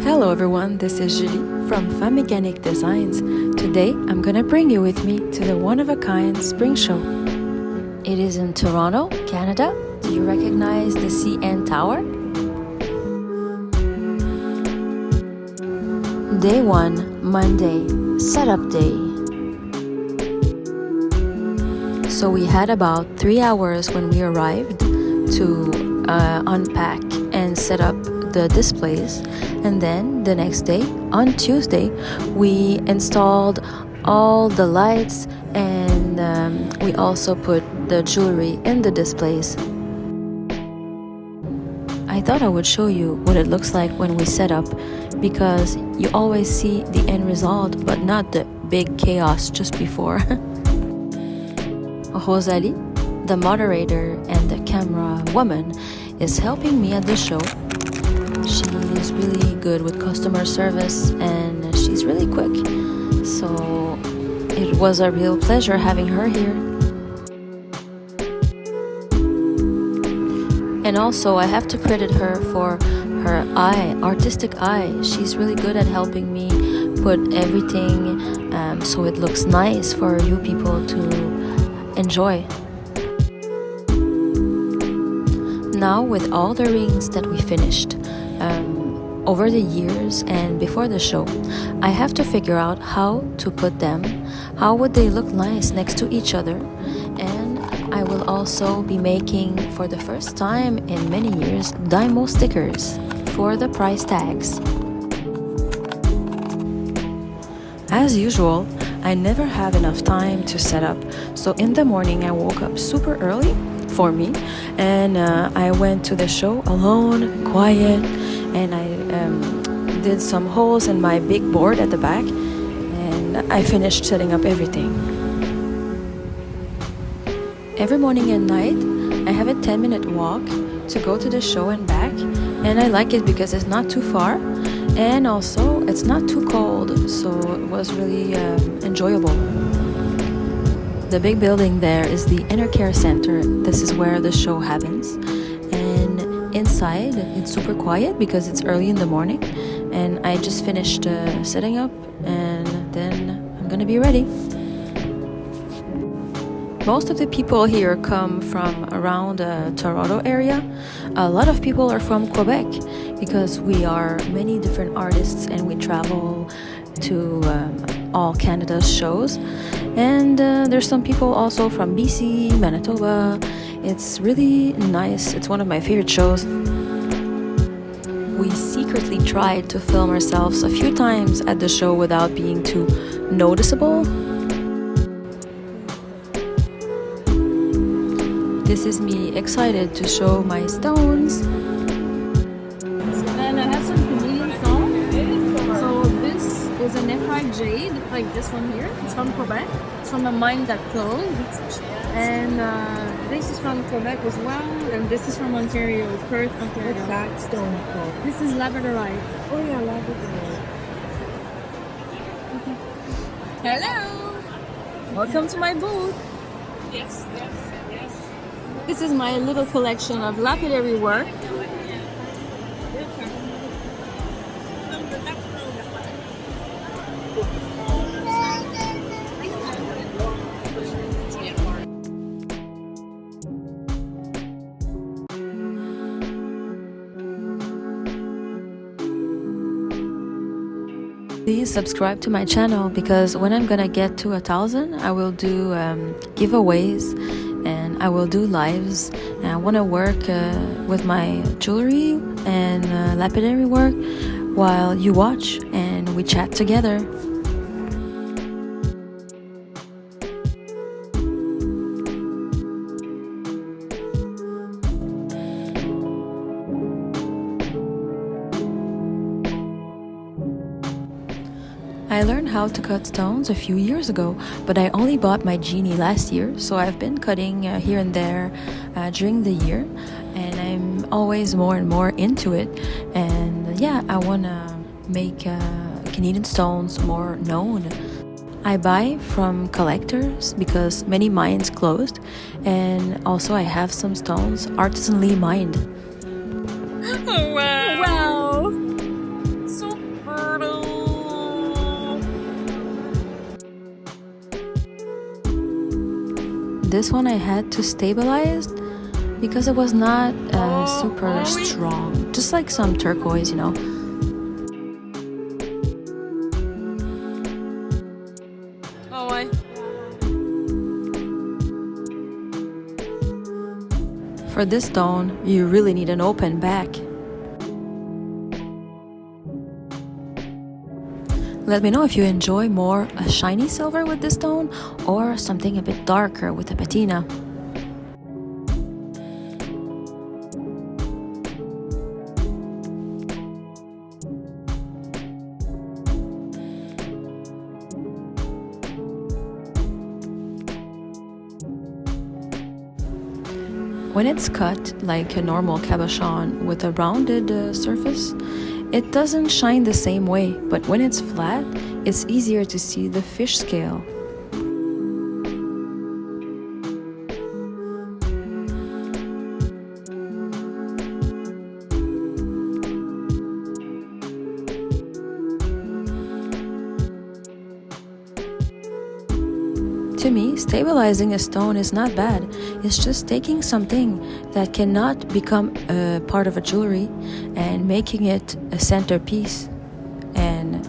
Hello everyone, this is Julie from Femme Mecanique Designs. Today I'm gonna bring you with me to the one-of-a-kind spring show. It is in Toronto, Canada. Do you recognize the CN Tower? Day 1, Monday, setup day. So we had about 3 hours when we arrived to unpack and set up the displays, and then the next day on Tuesday we installed all the lights and we also put the jewelry in the displays. I thought I would show you what it looks like when we set up, because you always see the end result but not the big chaos just before. Rosalie, the moderator and the camera woman, is helping me at the show. She is really good with customer service and she's really quick. So it was a real pleasure having her here. And also I have to credit her for her artistic eye. She's really good at helping me put everything so it looks nice for you people to enjoy. Now, with all the rings that we finished over the years and before the show, I have to figure out how to put them, how would they look nice next to each other. And I will also be making, for the first time in many years, Dymo stickers for the price tags. As usual, I never have enough time to set up, so in the morning I woke up super early for me, and I went to the show alone, quiet, and I did some holes in my big board at the back, and I finished setting up everything. Every morning and night I have a 10-minute walk to go to the show and back, and I like it because it's not too far and also it's not too cold, so it was really enjoyable. The big building there is the Inner Care Center. This is where the show happens. And inside, it's super quiet because it's early in the morning. And I just finished setting up, and then I'm gonna be ready. Most of the people here come from around the Toronto area. A lot of people are from Quebec because we are many different artists and we travel to all Canada's shows. And there's some people also from BC, Manitoba. It's really nice. It's one of my favorite shows. We secretly tried to film ourselves a few times at the show without being too noticeable. This is me excited to show my stones. And I have some Canadian stone. So this is an Nephrite jade, like this one here. It's from Quebec. It's from a mine that closed. And this is from Quebec as well. And this is from Ontario, Perth, Ontario. What's that stone called? This is labradorite. Oh yeah, labradorite. Hello! Welcome to my booth. Yes. This is my little collection of lapidary work. Please subscribe to my channel, because when I'm gonna get to 1,000, I will do giveaways and I will do lives. And I want to work with my jewelry and lapidary work while you watch and we chat together. I learned how to cut stones a few years ago, but I only bought my genie last year, so I've been cutting here and there during the year, and I'm always more and more into it. And yeah, I want to make Canadian stones more known. I buy from collectors because many mines closed, and also I have some stones artisanally mined. Oh wow! Wow! So this one I had to stabilize because it was not super strong, just like some turquoise, you know. Oh, ouais. For this stone, you really need an open back. Let me know if you enjoy more a shiny silver with this stone or something a bit darker with a patina. When it's cut like a normal cabochon with a rounded surface, it doesn't shine the same way, but when it's flat, it's easier to see the fish scale. To me, stabilizing a stone is not bad. It's just taking something that cannot become a part of a jewelry and making it a centerpiece, and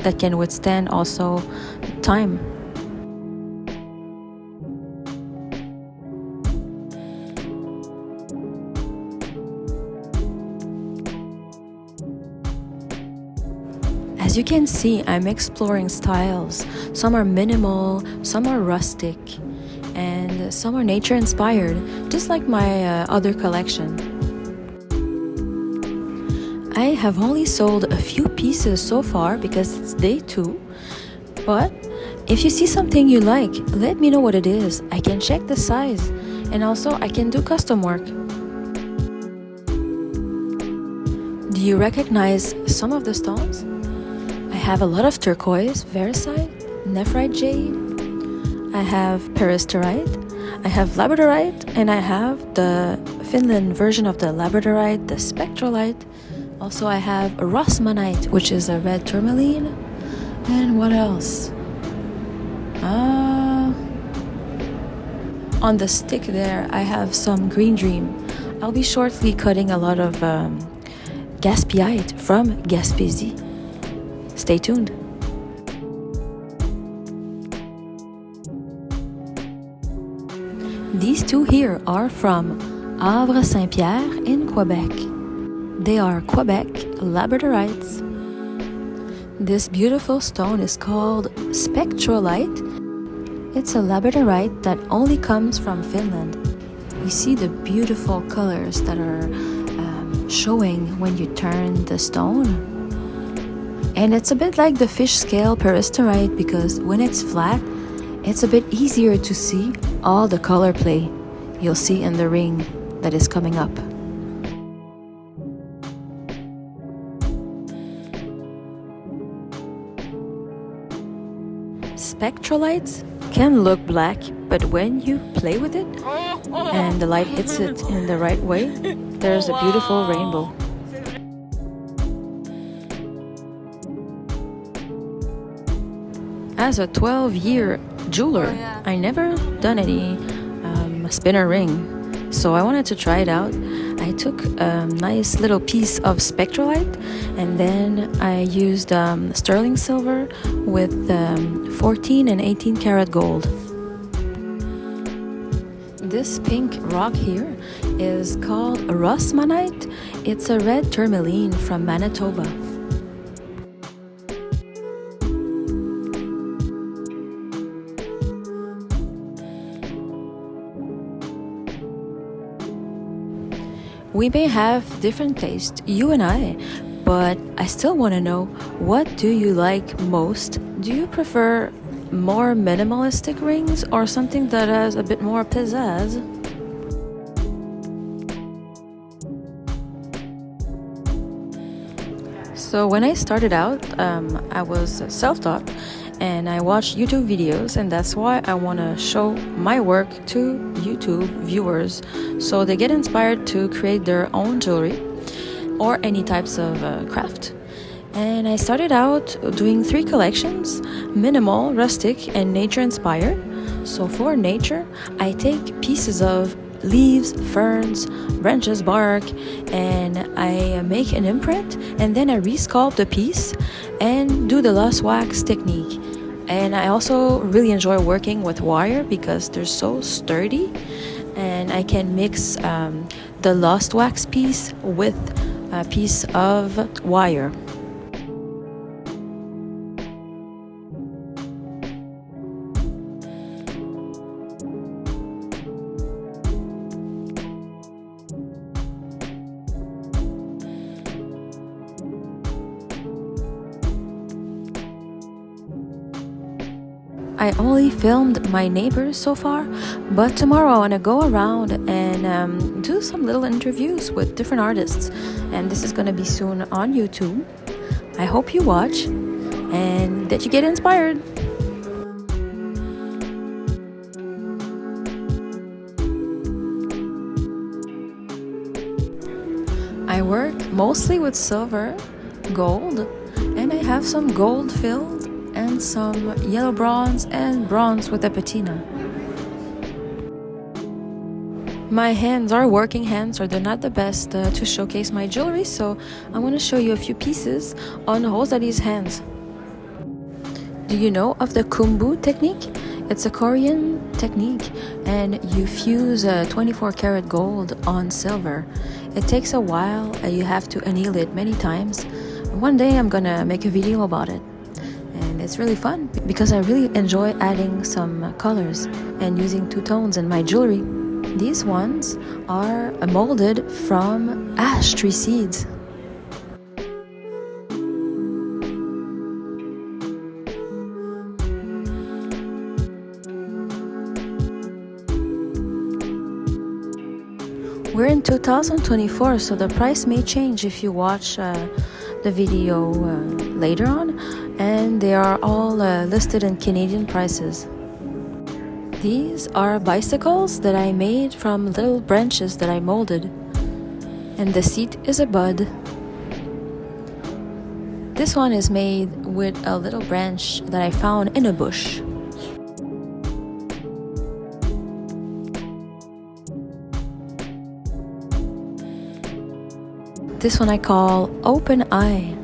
that can withstand also time. As you can see, I'm exploring styles. Some are minimal, some are rustic, and some are nature inspired, just like my other collection. I have only sold a few pieces so far because it's day 2, but if you see something you like, let me know what it is. I can check the size, and also I can do custom work. Do you recognize some of the stones? I have a lot of turquoise, vericite, nephrite jade. I have peristerite. I have labradorite, and I have the Finland version of the labradorite, the spectrolite. Also, I have rosmanite, which is a red tourmaline. And what else? On the stick there, I have some green dream. I'll be shortly cutting a lot of gaspillite from Gaspésie. Stay tuned. These two here are from Havre Saint-Pierre in Quebec. They are Quebec labradorites. This beautiful stone is called spectrolite. It's a labradorite that only comes from Finland. You see the beautiful colors that are showing when you turn the stone. And it's a bit like the fish scale peristerite because when it's flat, it's a bit easier to see all the color play you'll see in the ring that is coming up. Spectrolites can look black, but when you play with it and the light hits it in the right way, there's a beautiful rainbow. As a 12-year jeweler, I never done any spinner ring, so I wanted to try it out. I took a nice little piece of spectrolite, and then I used sterling silver with 14 and 18 karat gold. This pink rock here is called rosmanite. It's a red tourmaline from Manitoba. We may have different tastes, you and I, but I still want to know, what do you like most? Do you prefer more minimalistic rings or something that has a bit more pizzazz? So when I started out, I was self-taught and I watched YouTube videos, and that's why I want to show my work to YouTube viewers so they get inspired to create their own jewelry or any types of craft. And I started out doing 3 collections: minimal, rustic, and nature inspired. So for nature, I take pieces of leaves, ferns, branches, bark, and I make an imprint, and then I resculpt the piece and do the lost wax technique. And I also really enjoy working with wire because they're so sturdy, and I can mix the lost wax piece with a piece of wire. I only filmed my neighbors so far, but tomorrow I want to go around and do some little interviews with different artists, and this is going to be soon on YouTube. I hope you watch and that you get inspired. I work mostly with silver, gold, and I have some gold filled and some yellow bronze and bronze with a patina. My hands are working hands, or they're not the best to showcase my jewelry, so I want to show you a few pieces on Rosarie's hands. Do you know of the kumbu technique? It's a Korean technique, and you fuse 24 karat gold on silver. It takes a while, you have to anneal it many times. One day I'm gonna make a video about it. And it's really fun because I really enjoy adding some colors and using two tones in my jewelry. These ones are molded from ash tree seeds. We're in 2024, so the price may change if you watch the video later on, and they are all listed in Canadian prices. These are bicycles that I made from little branches that I molded, and the seat is a bud. This one is made with a little branch that I found in a bush. This one I call Open Eye.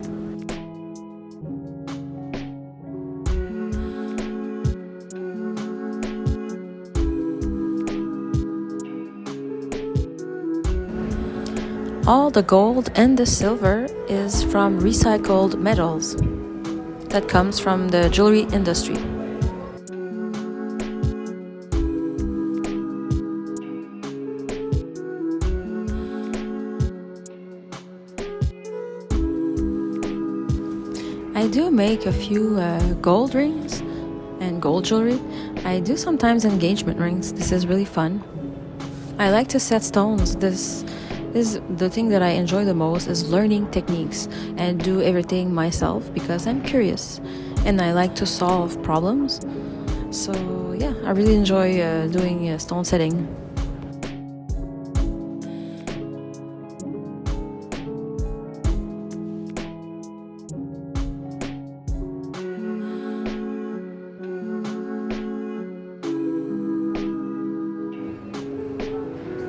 All the gold and the silver is from recycled metals that comes from the jewelry industry. I do make a few gold rings and gold jewelry. I do sometimes engagement rings. This is really fun. I like to set stones. This is the thing that I enjoy the most, is learning techniques and do everything myself because I'm curious and I like to solve problems. So yeah, I really enjoy doing stone setting.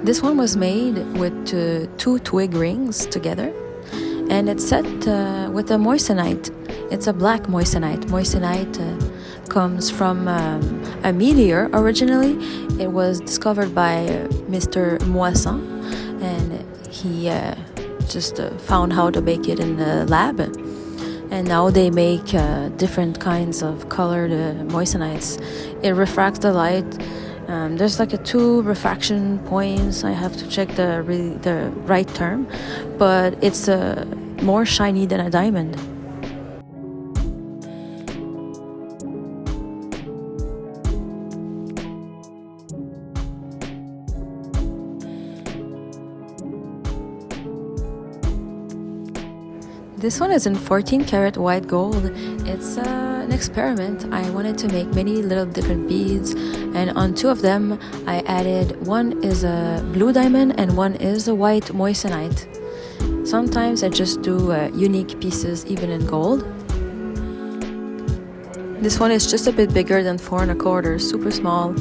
This one was made with two twig rings together, and it's set with a moissanite. It's a black moissanite. Moissanite comes from a meteor originally. It was discovered by Mr. Moissan, and he just found how to make it in the lab. And now they make different kinds of colored moissanites. It refracts the light. There's like a 2 refraction points. I have to check the right term, but it's more shiny than a diamond. This one is in 14 karat white gold. It's an experiment. I wanted to make many little different beads, and on 2 of them I added, one is a blue diamond and one is a white moissanite. Sometimes I just do unique pieces even in gold. This one is just a bit bigger than 4 1/4, super small.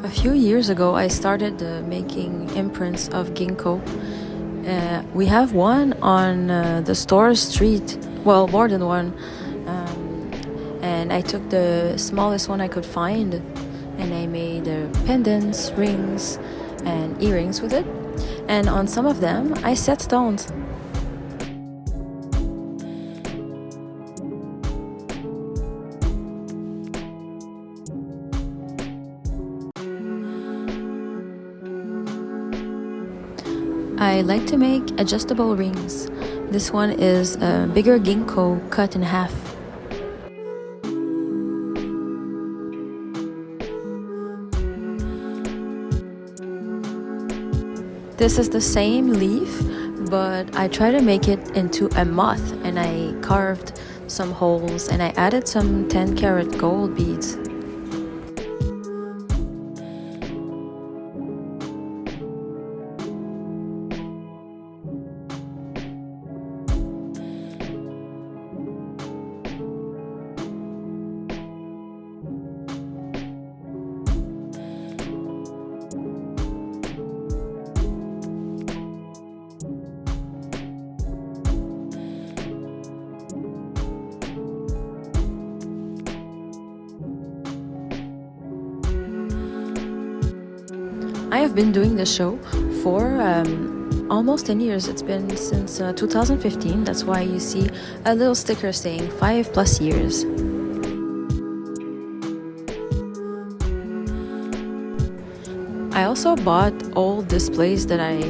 A few years ago, I started making imprints of ginkgo. We have one on the store street, well, more than one. And I took the smallest one I could find, and I made pendants, rings, and earrings with it. And on some of them, I set stones. I like to make adjustable rings. This one is a bigger ginkgo cut in half. This is the same leaf, but I try to make it into a moth, and I carved some holes and I added some 10-karat gold beads. I have been doing this show for almost 10 years. It's been since 2015. That's why you see a little sticker saying 5+ years. I also bought old displays that I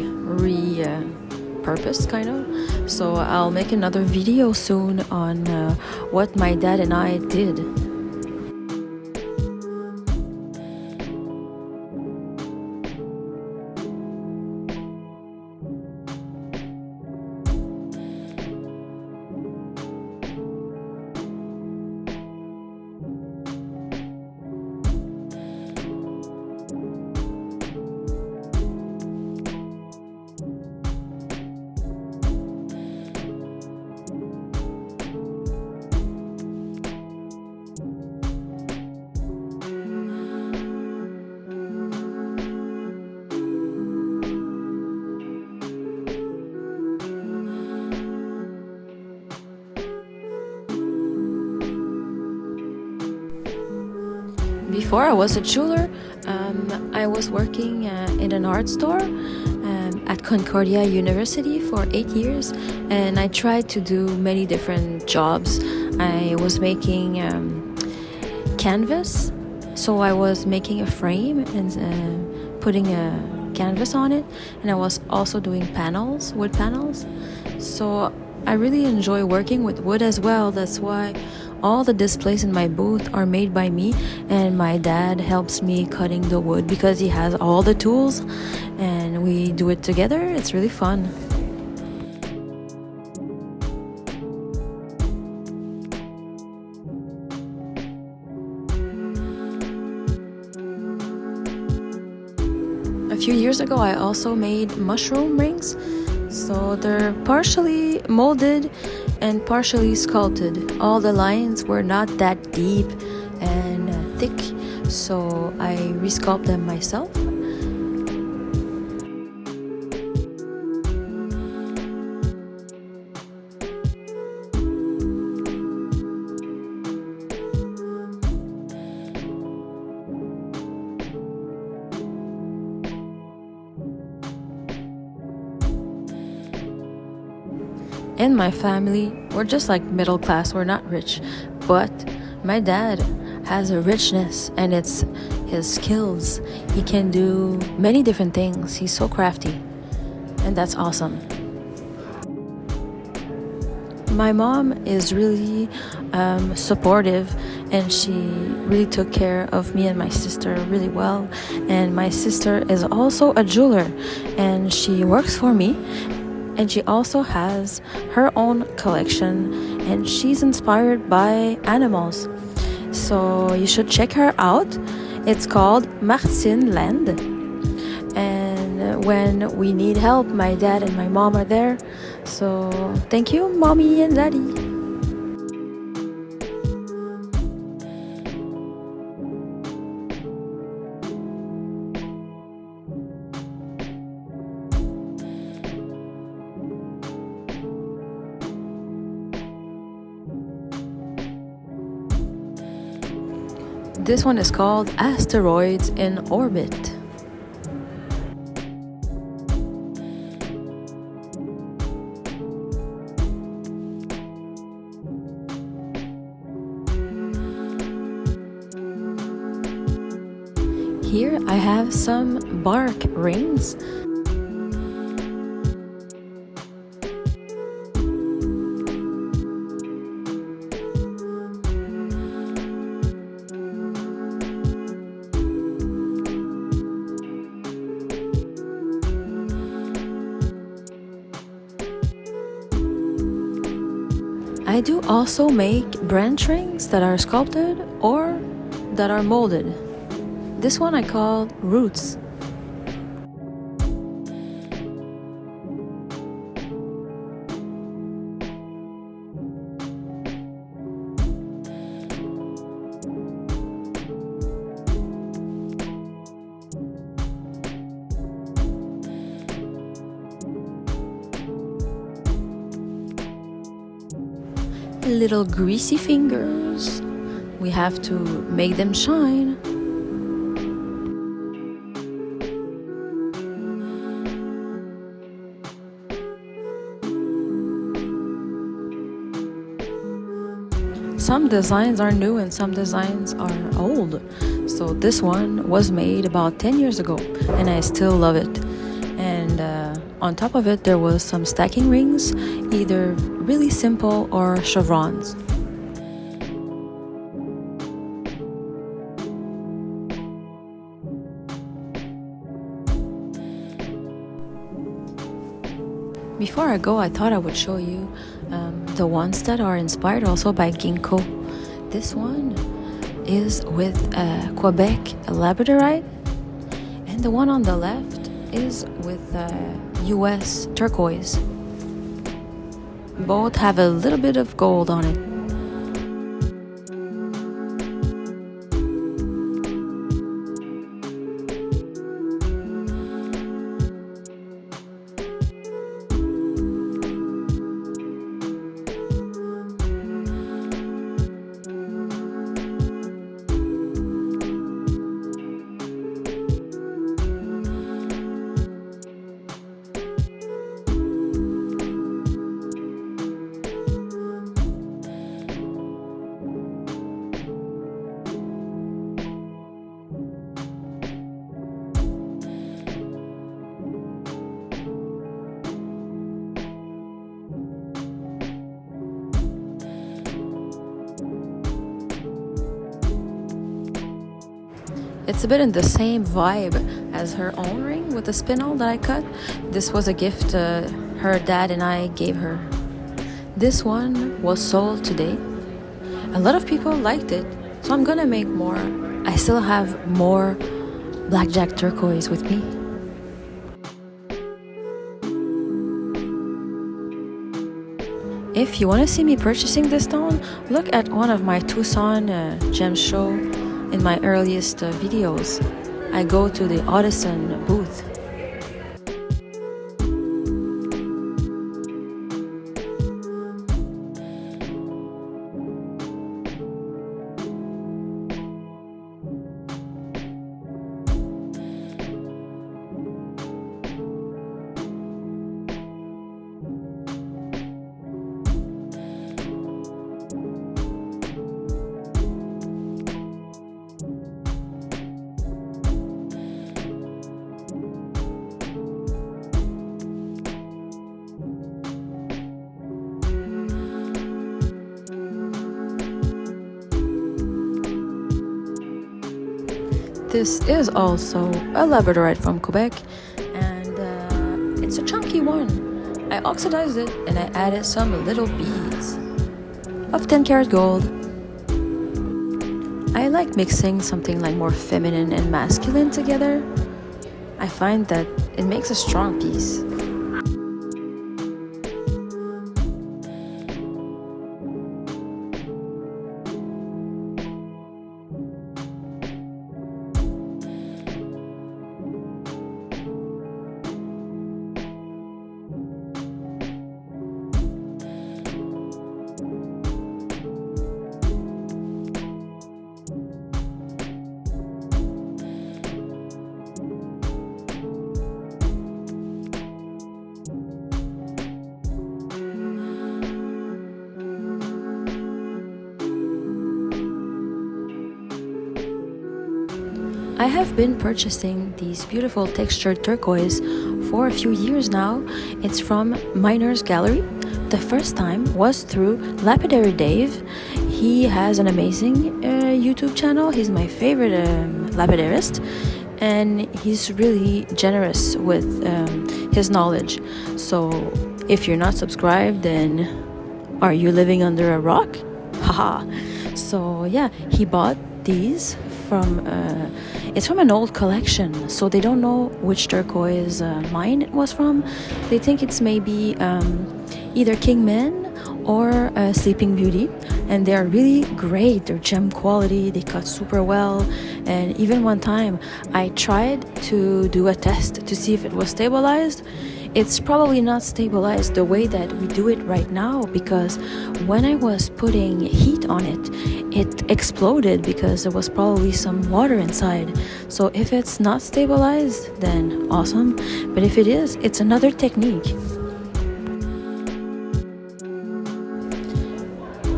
repurposed, kind of. So I'll make another video soon on what my dad and I did. Before I was a jeweler, I was working in an art store at Concordia University for 8 years, and I tried to do many different jobs. I was making canvas, so I was making a frame and putting a canvas on it, and I was also doing panels, wood panels. So I really enjoy working with wood as well. That's why all the displays in my booth are made by me, and my dad helps me cutting the wood because he has all the tools, and we do it together. It's really fun. A few years ago, I also made mushroom rings. So they're partially molded and partially sculpted. All the lines were not that deep and thick, so I resculpt them myself. In my family, we're just like middle class, we're not rich, but my dad has a richness, and it's his skills. He can do many different things. He's so crafty, and that's awesome. My mom is really supportive, and she really took care of me and my sister really well. And my sister is also a jeweler, and she works for me. And she also has her own collection, and she's inspired by animals. So you should check her out. It's called Martine Land. And when we need help, my dad and my mom are there. So thank you, mommy and daddy. This one is called Asteroids in Orbit. Here I have some bark rings. I do also make branch rings that are sculpted or that are molded. This one I call roots. Little greasy fingers. We have to make them shine. Some designs are new and some designs are old. So this one was made about 10 years ago and I still love it. And on top of it there was some stacking rings, either really simple or chevrons. Before I go, I thought I would show you the ones that are inspired also by ginkgo. This one is with Quebec lapidary, and the one on the left is with US turquoise. Both have a little bit of gold on it. It's a bit in the same vibe as her own ring with the spinel that I cut. This was a gift her dad and I gave her. This one was sold today. A lot of people liked it, so I'm gonna make more. I still have more blackjack turquoise with me. If you want to see me purchasing this stone, look at one of my Tucson gem show. In my earliest videos, I go to the Audison booth. This is also a labradorite from Quebec, and it's a chunky one. I oxidized it and I added some little beads of 10 karat gold. I like mixing something like more feminine and masculine together. I find that it makes a strong piece. I have been purchasing these beautiful textured turquoise for a few years now. It's from Miner's Gallery. The first time was through Lapidary Dave. He has an amazing YouTube channel. He's my favorite lapidarist, and he's really generous with his knowledge. So if you're not subscribed, then are you living under a rock? Haha. So yeah, he bought these from it's from an old collection, so they don't know which turquoise mine it was from. They think it's maybe either King Men or Sleeping Beauty, and they are really great. They're gem quality, they cut super well, and even one time I tried to do a test to see if it was stabilized. It's probably not stabilized the way that we do it right now, because when I was putting heat on it, it exploded because there was probably some water inside. So if it's not stabilized, then awesome. But if it is, it's another technique.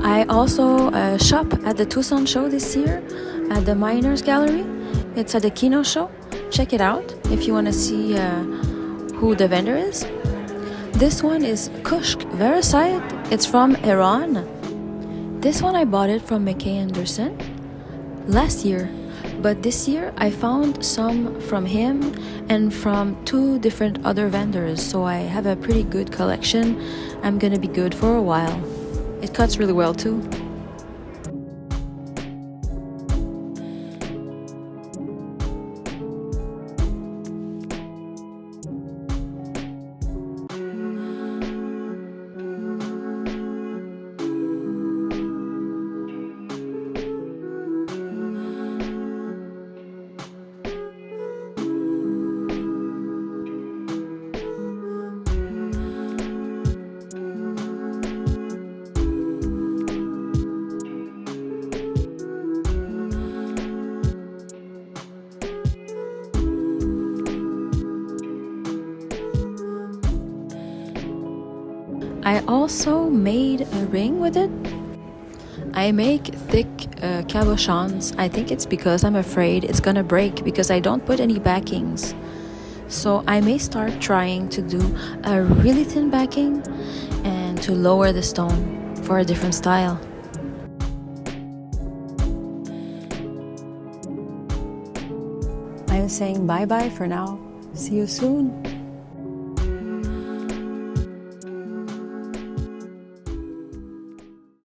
I also shop at the Tucson show this year at the Miners Gallery. It's at the Kino show. Check it out if you want to see who the vendor is. This one is Kushk Versailles. It's from Iran. This one I bought it from Mecanique last year, but this year I found some from him and from 2 different other vendors, so I have a pretty good collection. I'm gonna be good for a while. It cuts really well too. I also made a ring with it. I make thick cabochons. I think it's because I'm afraid it's gonna break because I don't put any backings. So I may start trying to do a really thin backing and to lower the stone for a different style. I'm saying bye-bye for now. See you soon.